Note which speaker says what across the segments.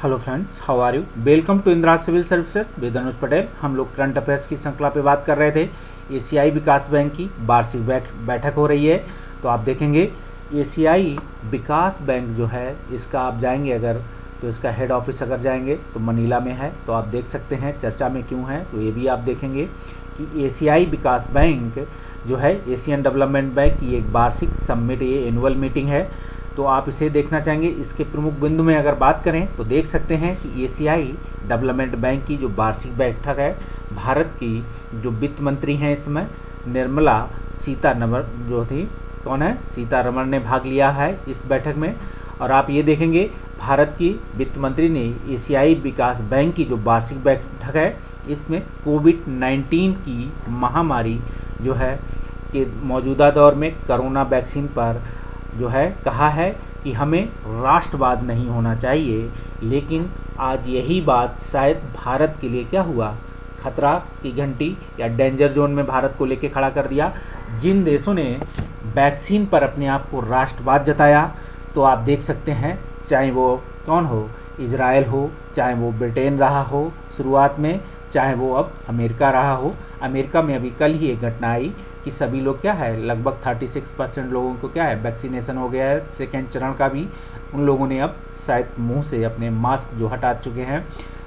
Speaker 1: Hello friends, how are you? Welcome to Indira Civil Services with Anuj Patel. हम लोग current affairs की श्रृंखला पे बात कर रहे थे। एशियाई विकास बैंक की वार्षिक बैठक हो रही है, तो आप देखेंगे एशियाई विकास बैंक जो है, इसका आप जाएंगे अगर तो इसका हेड ऑफिस अगर जाएंगे तो मनीला में है। तो आप देख सकते हैं चर्चा में क्यों है, तो ये भी आप देखेंगे कि एशियाई विकास बैंक जो है एशियन डेवलपमेंट बैंक की एक वार्षिक समिट, ये एनुअल मीटिंग है। तो आप इसे देखना चाहेंगे। इसके प्रमुख बिंदु में अगर बात करें तो देख सकते हैं कि एशियाई डेवलपमेंट बैंक की जो वार्षिक बैठक है, भारत की जो वित्त मंत्री हैं इसमें निर्मला सीतारमण जो थी, कौन है, सीतारमण ने भाग लिया है इस बैठक में। और आप ये देखेंगे भारत की वित्त मंत्री ने एशियाई विकास बैंक की जो वार्षिक बैठक है, इसमें कोविड-19 की महामारी जो है कि मौजूदा दौर में कोरोना वैक्सीन पर जो है कहा है कि हमें राष्ट्रवाद नहीं होना चाहिए। लेकिन आज यही बात शायद भारत के लिए क्या हुआ, खतरा की घंटी या डेंजर जोन में भारत को लेके खड़ा कर दिया। जिन देशों ने वैक्सीन पर अपने आप को राष्ट्रवाद जताया, तो आप देख सकते हैं चाहे वो कौन हो, इजराइल हो, चाहे वो ब्रिटेन रहा हो शुरुआत में, चाहे वो अब अमेरिका रहा हो। अमेरिका में अभी कल ही एक घटना आई कि सभी लोग क्या है, लगभग 36% लोगों को क्या है वैक्सीनेशन हो गया है, सेकेंड चरण का भी। उन लोगों ने अब शायद मुंह से अपने मास्क जो हटा चुके हैं।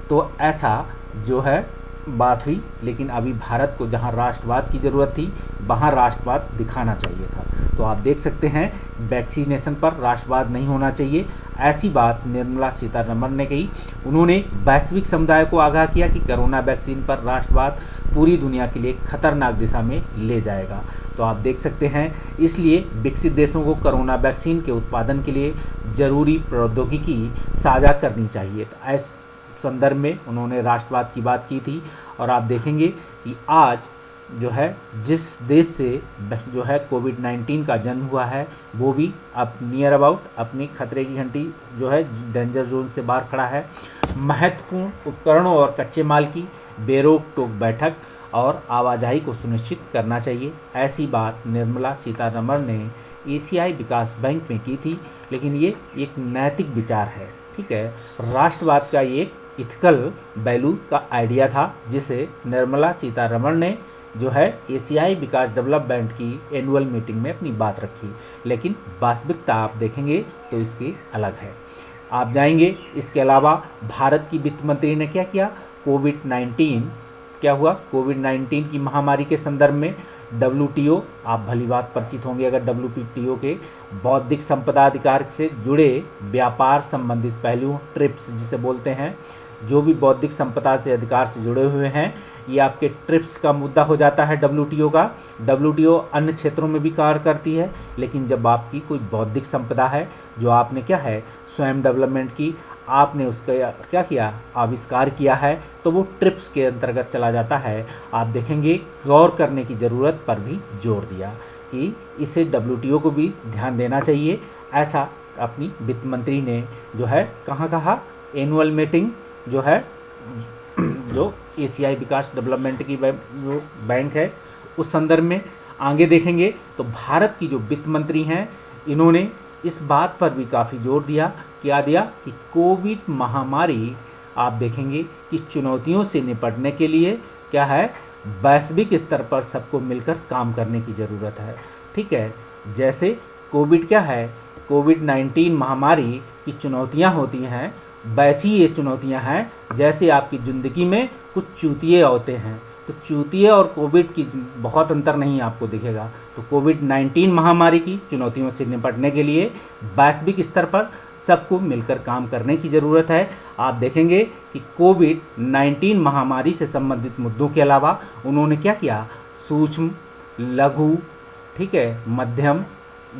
Speaker 1: तो ऐसा जो है बात हुई। लेकिन अभी भारत को जहां राष्ट्रवाद की ज़रूरत थी, वहां राष्ट्रवाद दिखाना चाहिए था। तो आप देख सकते हैं वैक्सीनेशन पर राष्ट्रवाद नहीं होना चाहिए, ऐसी बात निर्मला सीतारमण ने कही। उन्होंने वैश्विक समुदाय को आगाह किया कि कोरोना वैक्सीन पर राष्ट्रवाद पूरी दुनिया के लिए खतरनाक दिशा में ले जाएगा। तो आप देख सकते हैं इसलिए विकसित देशों को कोरोना वैक्सीन के उत्पादन के लिए ज़रूरी प्रौद्योगिकी साझा करनी चाहिए। तो इस संदर्भ में उन्होंने राष्ट्रवाद की बात की थी। और आप देखेंगे कि आज जो है जिस देश से जो है कोविड-19 का जन्म हुआ है, वो भी अब नियर अबाउट अपनी खतरे की घंटी जो है डेंजर जोन से बाहर खड़ा है। महत्वपूर्ण उपकरणों और कच्चे माल की बेरोक टोक बैठक और आवाजाही को सुनिश्चित करना चाहिए, ऐसी बात निर्मला सीतारमण ने एशियाई विकास बैंक में की थी। लेकिन ये एक नैतिक विचार है, ठीक है, राष्ट्रवाद का ये एक इथिकल वैल्यू का आइडिया था, जिसे निर्मला सीतारमण ने जो है एशियाई विकास डेवलपमेंट की एनुअल मीटिंग में अपनी बात रखी। लेकिन वास्तविकता आप देखेंगे तो इसकी अलग है। आप जाएंगे, इसके अलावा भारत की वित्त मंत्री ने क्या किया, कोविड-19 क्या हुआ, कोविड-19 की महामारी के संदर्भ में WTO, आप भली बात परिचित होंगे अगर WTO के बौद्धिक संपदा अधिकार से जुड़े व्यापार संबंधित पहलू, ट्रिप्स जिसे बोलते हैं, जो भी बौद्धिक संपदा से अधिकार से जुड़े हुए हैं, ये आपके ट्रिप्स का मुद्दा हो जाता है WTO का। WTO अन्य क्षेत्रों में भी कार्य करती है, लेकिन जब आपकी कोई बौद्धिक संपदा है जो आपने क्या है स्वयं डेवलपमेंट की, आपने उसका क्या किया, आविष्कार किया है, तो वो ट्रिप्स के अंतर्गत चला जाता है। आप देखेंगे गौर करने की ज़रूरत पर भी जोर दिया कि इसे WTO को भी ध्यान देना चाहिए। ऐसा अपनी वित्त मंत्री ने जो है कहाँ कहा, एनुअल मीटिंग जो है जो एशियाई विकास डेवलपमेंट की जो बैंक है उस संदर्भ में। आगे देखेंगे तो भारत की जो वित्त मंत्री हैं, इन्होंने इस बात पर भी काफ़ी जोर दिया, क्या दिया कि कोविड महामारी आप देखेंगे कि चुनौतियों से निपटने के लिए क्या है, वैश्विक स्तर पर सबको मिलकर काम करने की ज़रूरत है, ठीक है। जैसे कोविड क्या है, कोविड-19 महामारी की चुनौतियां होती हैं, वैसी ये चुनौतियां हैं जैसे आपकी ज़िंदगी में कुछ चूतिए होते हैं। तो चूतिए और कोविड की बहुत अंतर नहीं आपको दिखेगा। तो कोविड-19 महामारी की चुनौतियों से निपटने के लिए वैश्विक स्तर पर सबको मिलकर काम करने की ज़रूरत है। आप देखेंगे कि कोविड-19 महामारी से संबंधित मुद्दों के अलावा उन्होंने क्या किया, सूक्ष्म, लघु, ठीक है, मध्यम,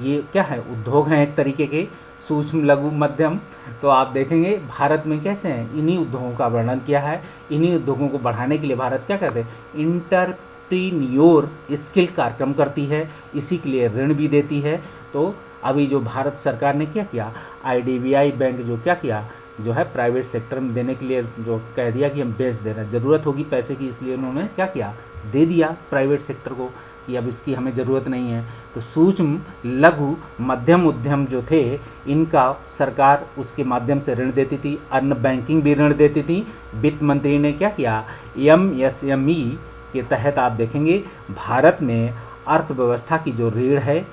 Speaker 1: ये क्या है उद्योग हैं एक तरीके के, सूक्ष्म, लघु, मध्यम। तो आप देखेंगे भारत में कैसे हैं, इन्हीं उद्योगों का वर्णन किया है। इन्हीं उद्योगों को बढ़ाने के लिए भारत क्या करते हैं, इंटरप्रीन्योर स्किल कार्यक्रम करती है, इसी के लिए ऋण भी देती है। तो अभी जो भारत सरकार ने क्या किया, IDBI बैंक जो क्या किया, जो है प्राइवेट सेक्टर में देने के लिए जो कह दिया कि हम बेच दे रहे हैं, ज़रूरत होगी पैसे की, इसलिए उन्होंने क्या किया, दे दिया प्राइवेट सेक्टर को। कि अब इसकी हमें ज़रूरत नहीं है। तो सूक्ष्म लघु मध्यम उद्यम जो थे, इनका सरकार उसके माध्यम से ऋण देती थी, अन्य बैंकिंग भी ऋण देती थी। वित्त मंत्री ने क्या किया, एमएसएमई के तहत आप देखेंगे भारत में अर्थव्यवस्था की जो रीढ़ है,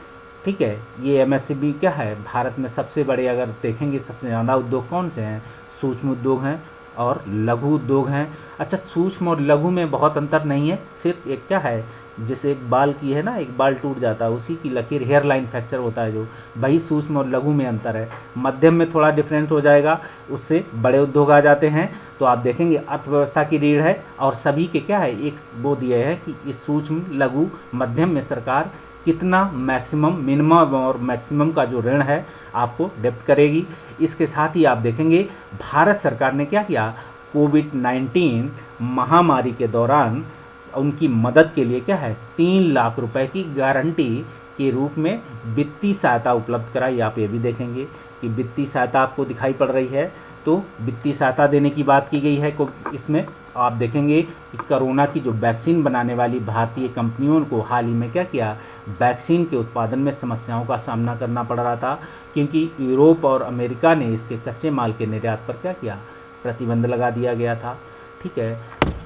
Speaker 1: ठीक है, ये एमएसएमई क्या है, भारत में सबसे बड़े अगर देखेंगे सबसे ज़्यादा उद्योग कौन से हैं, सूक्ष्म उद्योग हैं और लघु उद्योग हैं। अच्छा, सूक्ष्म और लघु में बहुत अंतर नहीं है, सिर्फ एक क्या है, जैसे एक बाल की है ना, एक बाल टूट जाता है उसी की लकीर, हेयर लाइन फ्रैक्चर होता है जो, वही सूक्ष्म और लघु में अंतर है। मध्यम में थोड़ा डिफरेंस हो जाएगा, उससे बड़े उद्योग आ जाते हैं। तो आप देखेंगे अर्थव्यवस्था की रीढ़ है और सभी के क्या है, एक वो दिए है कि इस सूक्ष्म लघु मध्यम में सरकार कितना मैक्सिमम, मिनिमम और मैक्सिमम का जो ऋण है आपको डेप्ट करेगी। इसके साथ ही आप देखेंगे भारत सरकार ने क्या किया, कोविड-19 महामारी के दौरान उनकी मदद के लिए क्या है, 3 लाख रुपए की गारंटी के रूप में वित्तीय सहायता उपलब्ध कराई। आप ये भी देखेंगे कि वित्तीय सहायता आपको दिखाई पड़ रही है, तो वित्तीय सहायता देने की बात की गई है। इसमें आप देखेंगे कि कोरोना की जो वैक्सीन बनाने वाली भारतीय कंपनियों को हाल ही में क्या किया, वैक्सीन के उत्पादन में समस्याओं का सामना करना पड़ रहा था, क्योंकि यूरोप और अमेरिका ने इसके कच्चे माल के निर्यात पर क्या किया, प्रतिबंध लगा दिया गया था। ठीक है,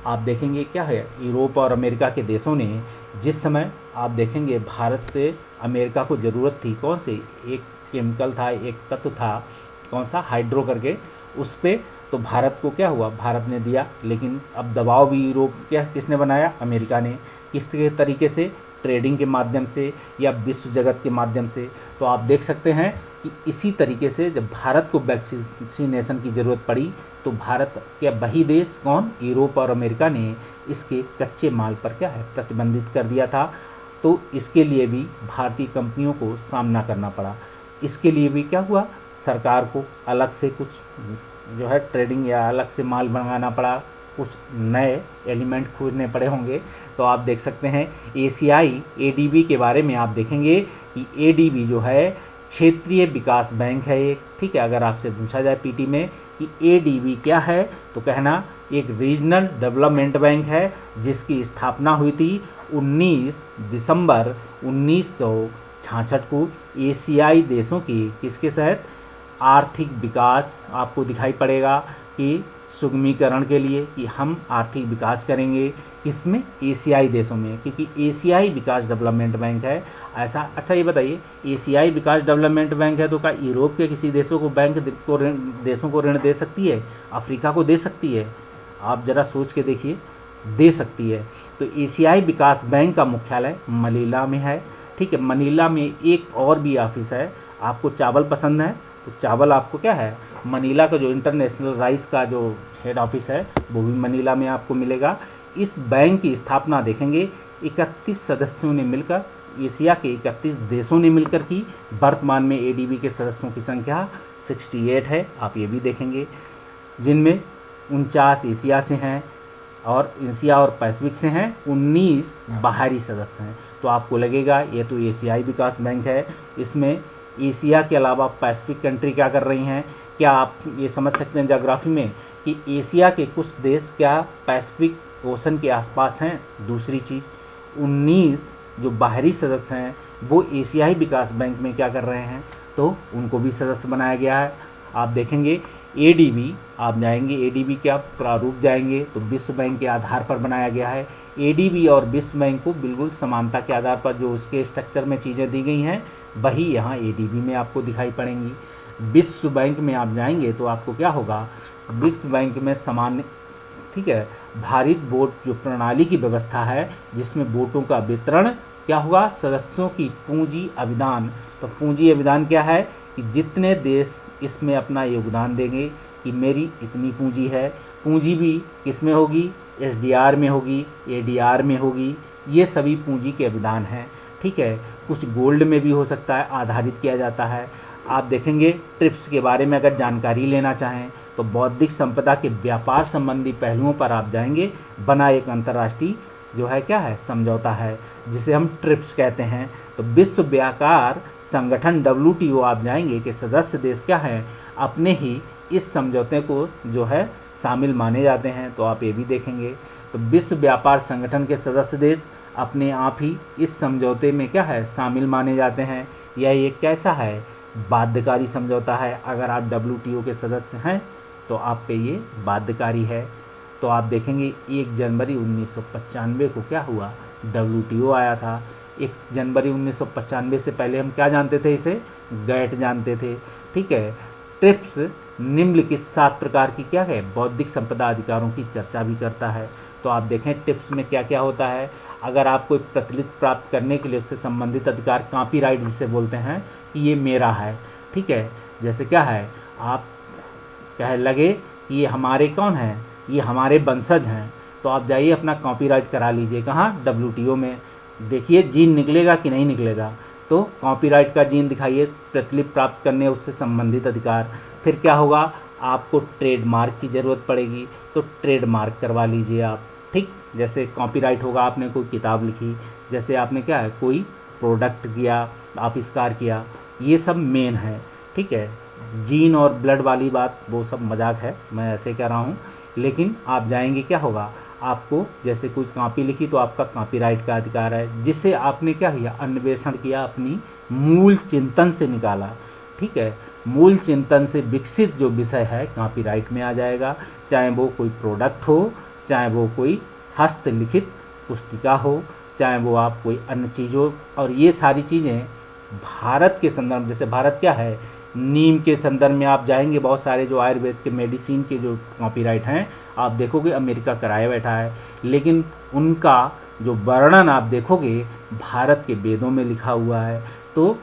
Speaker 1: आप देखेंगे क्या है, यूरोप और अमेरिका के देशों ने जिस समय आप देखेंगे भारत से अमेरिका को ज़रूरत थी, कौन से एक केमिकल था, एक तत्व था, कौन सा, हाइड्रो करके, उस पर तो भारत को क्या हुआ, भारत ने दिया। लेकिन अब दबाव भी यूरोप क्या किसने बनाया, अमेरिका ने। किस तरीके से, ट्रेडिंग के माध्यम से या विश्व जगत के माध्यम से। तो आप देख सकते हैं कि इसी तरीके से जब भारत को वैक्सीनेशन की ज़रूरत पड़ी तो भारत के वही देश कौन, यूरोप और अमेरिका ने इसके कच्चे माल पर क्या है, प्रतिबंधित कर दिया था। तो इसके लिए भी भारतीय कंपनियों को सामना करना पड़ा। इसके लिए भी क्या हुआ, सरकार को अलग से कुछ जो है ट्रेडिंग या अलग से माल मंगाना पड़ा, कुछ नए एलिमेंट खोजने पड़े होंगे। तो आप देख सकते हैं एशियाई एडीबी के बारे में आप देखेंगे कि एडीबी जो है क्षेत्रीय विकास बैंक है एक, ठीक है। अगर आपसे पूछा जाए पीटी में कि एडीबी क्या है, तो कहना एक रीजनल डेवलपमेंट बैंक है जिसकी स्थापना हुई थी 19 दिसंबर 1966 को एशियाई देशों की किसके तहत, आर्थिक विकास आपको दिखाई पड़ेगा कि सुगमीकरण के लिए कि हम आर्थिक विकास करेंगे किसमें, एशियाई देशों में, क्योंकि एशियाई विकास डेवलपमेंट बैंक है ऐसा। अच्छा ये बताइए, एशियाई विकास डेवलपमेंट बैंक है तो क्या यूरोप के किसी देशों को देशों को ऋण दे सकती है, अफ्रीका को दे सकती है? आप ज़रा सोच के देखिए, दे सकती है। तो एशियाई विकास बैंक का मुख्यालय मनीला में है, ठीक है। मनीला में एक और भी ऑफिस है। आपको चावल पसंद है तो चावल आपको क्या है, मनीला का जो इंटरनेशनल राइस का जो हेड ऑफिस है वो भी मनीला में आपको मिलेगा। इस बैंक की स्थापना देखेंगे 31 सदस्यों ने मिलकर, एशिया के 31 देशों ने मिलकर की। वर्तमान में एडीबी के सदस्यों की संख्या 68 है, आप ये भी देखेंगे, जिनमें 49 एशिया से हैं और एशिया और पैसिफिक से हैं, 19 बाहरी सदस्य हैं। तो आपको लगेगा ये तो एशियाई विकास बैंक है, इसमें एशिया के अलावा पैसिफिक कंट्री क्या कर रही हैं। क्या आप ये समझ सकते हैं ज्योग्राफी में कि एशिया के कुछ देश क्या पैसिफिक ओशन के आसपास हैं। दूसरी चीज़, 19 जो बाहरी सदस्य हैं वो एशियाई विकास बैंक में क्या कर रहे हैं, तो उनको भी सदस्य बनाया गया है। आप देखेंगे एडीबी, आप जाएंगे एडीबी क्या प्रारूप जाएंगे तो विश्व बैंक के आधार पर बनाया गया है। एडीबी और विश्व बैंक को बिल्कुल समानता के आधार पर जो उसके स्ट्रक्चर में चीज़ें दी गई हैं वही यहाँ एडीबी में आपको दिखाई पड़ेंगी। विश्व बैंक में आप जाएंगे तो आपको क्या होगा, विश्व बैंक में सामान्य, ठीक है, भारित वोट जो प्रणाली की व्यवस्था है जिसमें वोटों का वितरण क्या हुआ, सदस्यों की पूंजी अभिदान। तो पूंजी अभिदान क्या है कि जितने देश इसमें अपना योगदान देंगे कि मेरी इतनी पूंजी है, पूंजी भी किसमें होगी, एसडीआर में होगी, एडीआर में होगी, ये सभी पूंजी के अभिदान हैं, ठीक है। कुछ गोल्ड में भी हो सकता है, आधारित किया जाता है। आप देखेंगे ट्रिप्स के बारे में अगर जानकारी लेना चाहें तो बौद्धिक संपदा के व्यापार संबंधी पहलुओं पर आप जाएंगे, बना एक अंतर्राष्ट्रीय जो है क्या है, समझौता है जिसे हम ट्रिप्स कहते हैं। तो विश्व व्यापार संगठन WTO आप जाएंगे कि सदस्य देश क्या हैं, अपने ही इस समझौते को जो है शामिल माने जाते हैं। तो आप ये भी देखेंगे। तो विश्व व्यापार संगठन के सदस्य देश अपने आप ही इस समझौते में क्या है शामिल माने जाते हैं। यह एक कैसा है बाध्यकारी समझौता है। अगर आप WTO के सदस्य हैं तो आप पे ये बाध्यकारी है। तो आप देखेंगे 1 जनवरी 1995 को क्या हुआ, WTO आया था। 1 जनवरी 1995 से पहले हम क्या जानते थे, इसे गैट जानते थे। ठीक है। ट्रिप्स निम्नलिखित 7 प्रकार की क्या है बौद्धिक संपदा अधिकारों की चर्चा भी करता है। तो आप देखें ट्रिप्स में क्या क्या होता है। अगर आप कोई प्रतिलिपि प्राप्त करने के लिए उससे संबंधित अधिकार, कॉपीराइट जिसे बोलते हैं कि ये मेरा है। ठीक है। जैसे क्या है, आप कह लगे कि ये हमारे कौन हैं, ये हमारे वंशज हैं, तो आप जाइए अपना कॉपीराइट करा लीजिए। कहाँ, WTO में। देखिए जीन निकलेगा कि नहीं निकलेगा। तो कॉपीराइट का जीन दिखाइए, प्रतिलिपि प्राप्त करने उससे संबंधित अधिकार। फिर क्या होगा, आपको ट्रेडमार्क की ज़रूरत पड़ेगी, तो ट्रेडमार्क करवा लीजिए आप। ठीक, जैसे कॉपीराइट होगा, आपने कोई किताब लिखी, जैसे आपने क्या है कोई प्रोडक्ट किया, आविष्कार किया, ये सब मेन है। ठीक है। जीन और ब्लड वाली बात वो सब मजाक है, मैं ऐसे कह रहा हूँ। लेकिन आप जाएंगे क्या होगा, आपको जैसे कोई कॉपी लिखी तो आपका कॉपीराइट का अधिकार है, जिसे आपने क्या किया अन्वेषण किया, अपनी मूल चिंतन से निकाला। ठीक है। मूल चिंतन से विकसित जो विषय है कॉपीराइट में आ जाएगा, चाहे वो कोई प्रोडक्ट हो, चाहे वो कोई हस्तलिखित पुस्तिका हो, चाहे वो आप कोई अन्य चीज़ हो। और ये सारी चीज़ें भारत के संदर्भ, जैसे भारत क्या है नीम के संदर्भ में आप जाएंगे, बहुत सारे जो आयुर्वेद के मेडिसिन के जो कॉपीराइट हैं आप देखोगे अमेरिका कराए बैठा है, लेकिन उनका जो वर्णन आप देखोगे भारत के वेदों में लिखा हुआ है। तो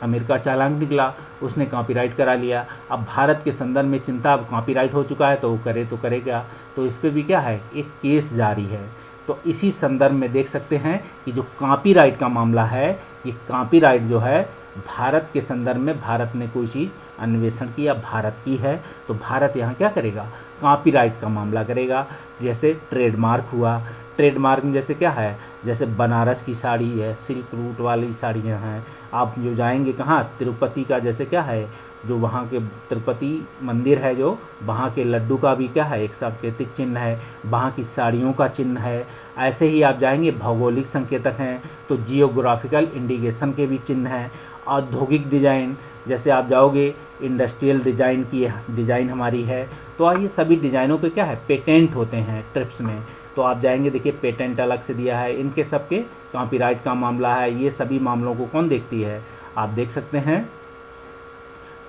Speaker 1: अमेरिका चालाक निकला, उसने कॉपीराइट करा लिया। अब भारत के संदर्भ में चिंता, अब कॉपीराइट हो चुका है तो वो करे तो करेगा। तो इस पर भी क्या है एक केस जारी है। तो इसी संदर्भ में देख सकते हैं कि जो कॉपीराइट का मामला है, ये कॉपीराइट जो है भारत के संदर्भ में, भारत ने कोई चीज़ अन्वेषण किया, भारत की है, तो भारत यहाँ क्या करेगा कॉपीराइट का मामला करेगा। जैसे ट्रेडमार्क हुआ, ट्रेडमार्क में जैसे क्या है, जैसे बनारस की साड़ी है, सिल्क रूट वाली साड़ियाँ हैं। आप जो जाएंगे कहाँ तिरुपति का, जैसे क्या है जो वहाँ के तिरुपति मंदिर है, जो वहाँ के लड्डू का भी क्या है एक सांकेतिक चिन्ह है, वहाँ की साड़ियों का चिन्ह है। ऐसे ही आप जाएंगे भौगोलिक संकेतक हैं तो जियोग्राफिकल इंडिकेशन के भी चिन्ह हैं। औद्योगिक डिजाइन, जैसे आप जाओगे इंडस्ट्रियल डिजाइन की डिजाइन हमारी है, तो ये सभी डिजाइनों पे क्या है पेटेंट होते हैं ट्रिप्स में। तो आप जाएंगे देखिए पेटेंट अलग से दिया है, इनके सबके कॉपीराइट का मामला है। ये सभी मामलों को कौन देखती है, आप देख सकते हैं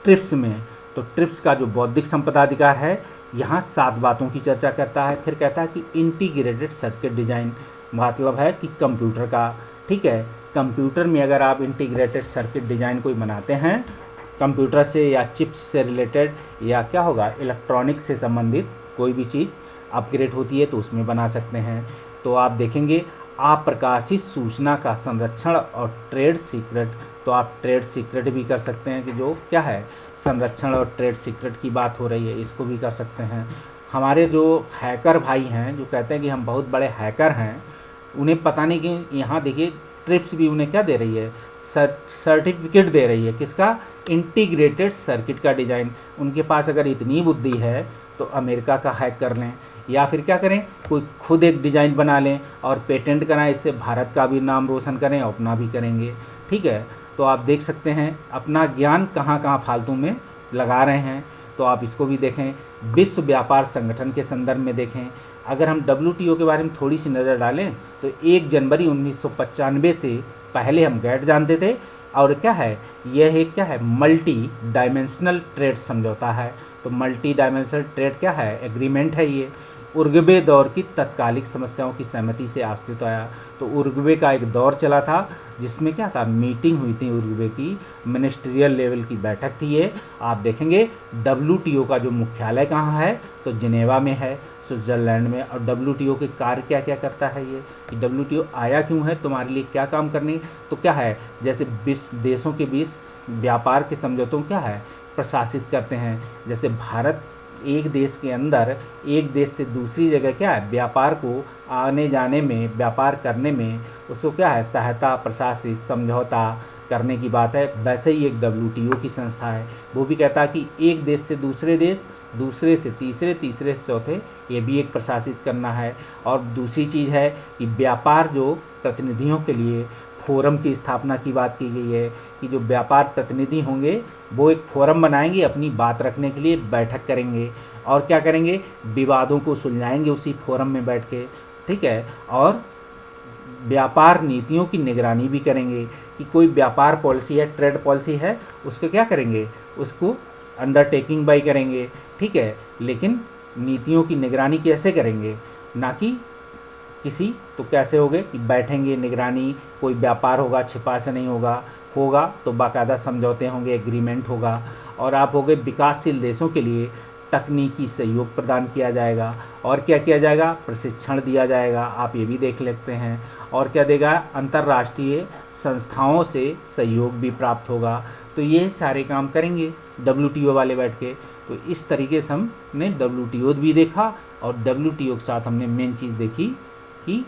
Speaker 1: ट्रिप्स में। तो ट्रिप्स का जो बौद्धिक संपदा अधिकार है यहाँ 7 बातों की चर्चा करता है। फिर कहता है कि इंटीग्रेटेड सर्किट डिजाइन, मतलब है कि कंप्यूटर का। ठीक है। कंप्यूटर में अगर आप इंटीग्रेटेड सर्किट डिजाइन कोई बनाते हैं, कंप्यूटर से या चिप्स से रिलेटेड या क्या होगा इलेक्ट्रॉनिक से संबंधित कोई भी चीज़ अपग्रेड होती है तो उसमें बना सकते हैं। तो आप देखेंगे अप्रकाशित सूचना का संरक्षण और ट्रेड सीक्रेट, तो आप ट्रेड सीक्रेट भी कर सकते हैं कि जो क्या है संरक्षण और ट्रेड सीक्रेट की बात हो रही है, इसको भी कर सकते हैं। हमारे जो हैकर भाई हैं जो कहते हैं कि हम बहुत बड़े हैकर हैं, उन्हें पता नहीं कि यहाँ देखिए ट्रिप्स भी उन्हें क्या दे रही है सर्टिफिकेट दे रही है, किसका इंटीग्रेटेड सर्किट का डिज़ाइन। उनके पास अगर इतनी बुद्धि है तो अमेरिका का हैक कर लें, या फिर क्या करें कोई खुद एक डिज़ाइन बना लें और पेटेंट कराएं, इससे भारत का भी नाम रोशन करें और अपना भी करेंगे। ठीक है। तो आप देख सकते हैं अपना ज्ञान कहाँ कहाँ फालतू में लगा रहे हैं, तो आप इसको भी देखें। विश्व व्यापार संगठन के संदर्भ में देखें, अगर हम WTO के बारे में थोड़ी सी नज़र डालें तो 1 जनवरी 1995 से पहले हम गैट जानते थे, और क्या है यह एक क्या है मल्टी डायमेंशनल ट्रेड समझौता है। तो मल्टी डायमेंशनल ट्रेड क्या है एग्रीमेंट है ये। उरुग्वे दौर की तत्कालिक समस्याओं की सहमति से अस्तित्व आया। तो उरुग्वे का एक दौर चला था जिसमें क्या था मीटिंग हुई थी, उरुग्वे की मिनिस्ट्रियल लेवल की बैठक थी ये। आप देखेंगे WTO का जो मुख्यालय कहाँ है तो जिनेवा में है, स्विट्जरलैंड में। और WTO के कार्य क्या क्या करता है ये, कि WTO आया क्यों है, तुम्हारे लिए क्या काम करने, तो क्या है जैसे 20 देशों के बीच व्यापार के समझौतों क्या है प्रशासित करते हैं। जैसे भारत एक देश के अंदर एक देश से दूसरी जगह क्या है व्यापार को आने जाने में, व्यापार करने में उसको क्या है सहायता, प्रशासित समझौता करने की बात है। वैसे ही एक WTO की संस्था है, वो भी कहता है कि एक देश से दूसरे देश दूसरे से तीसरे, तीसरे से चौथे, ये भी एक प्रशासित करना है। और दूसरी चीज़ है कि व्यापार जो प्रतिनिधियों के लिए फोरम की स्थापना की बात की गई है कि जो व्यापार प्रतिनिधि होंगे वो एक फोरम बनाएंगे, अपनी बात रखने के लिए बैठक करेंगे और क्या करेंगे, विवादों को सुलझाएंगे उसी फोरम में बैठ के, ठीक है। और व्यापार नीतियों की निगरानी भी करेंगे कि कोई व्यापार पॉलिसी है, ट्रेड पॉलिसी है, उसको क्या करेंगे, उसको अंडरटेकिंग बाई करेंगे, ठीक है। लेकिन नीतियों की निगरानी कैसे करेंगे, ना कि किसी तो कैसे होगे कि बैठेंगे निगरानी, कोई व्यापार होगा छिपा से नहीं होगा, होगा तो बाकायदा समझौते होंगे, एग्रीमेंट होगा। और आप होंगे विकासशील देशों के लिए तकनीकी सहयोग प्रदान किया जाएगा। और क्या किया जाएगा, प्रशिक्षण दिया जाएगा, आप ये भी देख लेते हैं। और क्या देगा, अंतर्राष्ट्रीय संस्थाओं से सहयोग भी प्राप्त होगा। तो ये सारे काम करेंगे WTO वाले बैठ के। तो इस तरीके से हमने WTO भी देखा और WTO के साथ हमने मेन चीज़ देखी कि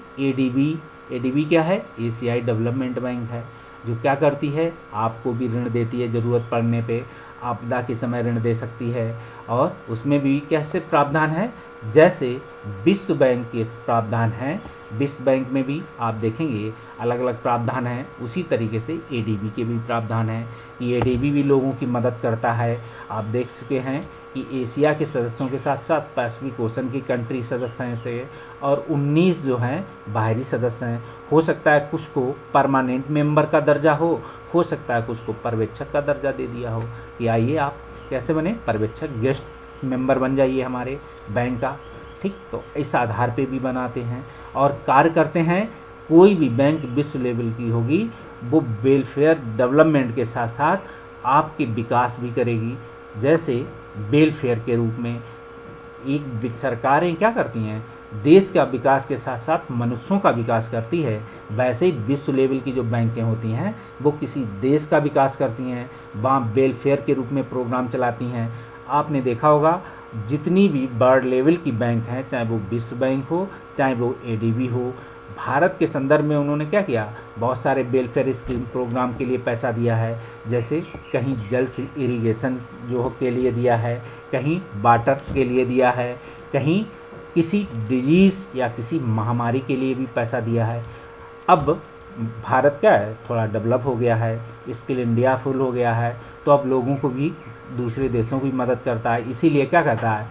Speaker 1: ADB क्या है, एशियाई डेवलपमेंट बैंक है, जो क्या करती है, आपको भी ऋण देती है, ज़रूरत पड़ने पे आपदा के समय ऋण दे सकती है। और उसमें भी कैसे प्रावधान है, जैसे विश्व बैंक के प्रावधान हैं, विश्व बैंक में भी आप देखेंगे अलग अलग प्रावधान हैं, उसी तरीके से ADB के भी प्रावधान हैं कि ADB भी लोगों की मदद करता है। आप देख सके हैं कि एशिया के सदस्यों के साथ साथ पैसिफिक ओशन की कंट्री सदस्य हैं से, और 19 जो हैं बाहरी सदस्य हैं। हो सकता है कुछ को परमानेंट मेंबर का दर्जा हो सकता है कुछ को पर्यवेक्षक का दर्जा दे दिया हो कि आइए आप कैसे बने पर्यवेक्षक, गेस्ट मेंबर बन जाइए हमारे बैंक का, ठीक। तो इस आधार पे भी बनाते हैं और कार्य करते हैं। कोई भी बैंक विश्व लेवल की होगी वो वेलफेयर डेवलपमेंट के साथ साथ आपके विकास भी करेगी। जैसे वेलफेयर के रूप में एक सरकारें क्या करती हैं, देश का विकास के साथ साथ मनुष्यों का विकास करती है, वैसे ही विश्व लेवल की जो बैंकें होती हैं वो किसी देश का विकास करती हैं, वहाँ वेलफेयर के रूप में प्रोग्राम चलाती हैं। आपने देखा होगा जितनी भी बर्ड लेवल की बैंक हैं, चाहे वो विश्व बैंक हो चाहे वो ADB हो, भारत के संदर्भ में उन्होंने क्या किया, बहुत सारे वेलफेयर स्कीम प्रोग्राम के लिए पैसा दिया है। जैसे कहीं जल इरिगेशन जो के लिए दिया है, कहीं वाटर के लिए दिया है, कहीं किसी डिजीज़ या किसी महामारी के लिए भी पैसा दिया है। अब भारत क्या है, थोड़ा डेवलप हो गया है, स्किल इंडिया फुल हो गया है, तो अब लोगों को भी दूसरे देशों की मदद करता है। इसीलिए क्या कहता है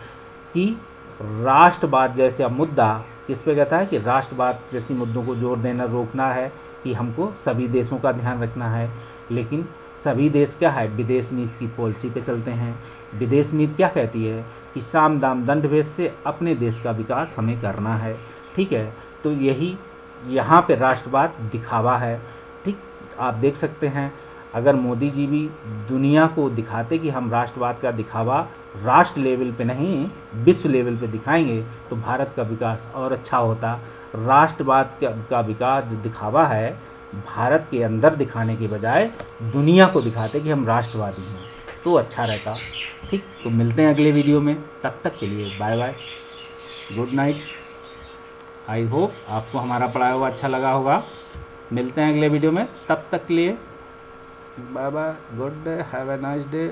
Speaker 1: कि राष्ट्रवाद जैसा मुद्दा किस पे कहता है कि राष्ट्रवाद जैसी मुद्दों को जोर देना, रोकना है कि हमको सभी देशों का ध्यान रखना है। लेकिन सभी देश क्या है, विदेश नीति की पॉलिसी पे चलते हैं। विदेश नीति क्या कहती है कि साम दाम दंड भेद से अपने देश का विकास हमें करना है, ठीक है। तो यही यहाँ पे राष्ट्रवाद दिखावा है, ठीक। आप देख सकते हैं अगर मोदी जी भी दुनिया को दिखाते कि हम राष्ट्रवाद का दिखावा राष्ट्र लेवल पे नहीं विश्व लेवल पे दिखाएंगे तो भारत का विकास और अच्छा होता। राष्ट्रवाद का विकास जो दिखावा है भारत के अंदर दिखाने के बजाय दुनिया को दिखाते कि हम राष्ट्रवादी हैं तो अच्छा रहता, ठीक। तो मिलते हैं अगले वीडियो में, तब तक के लिए bye bye, good night. I hope आपको हमारा पढ़ाया हुआ अच्छा लगा होगा। मिलते हैं अगले वीडियो में, तब तक के लिए bye bye, good day, have a nice day.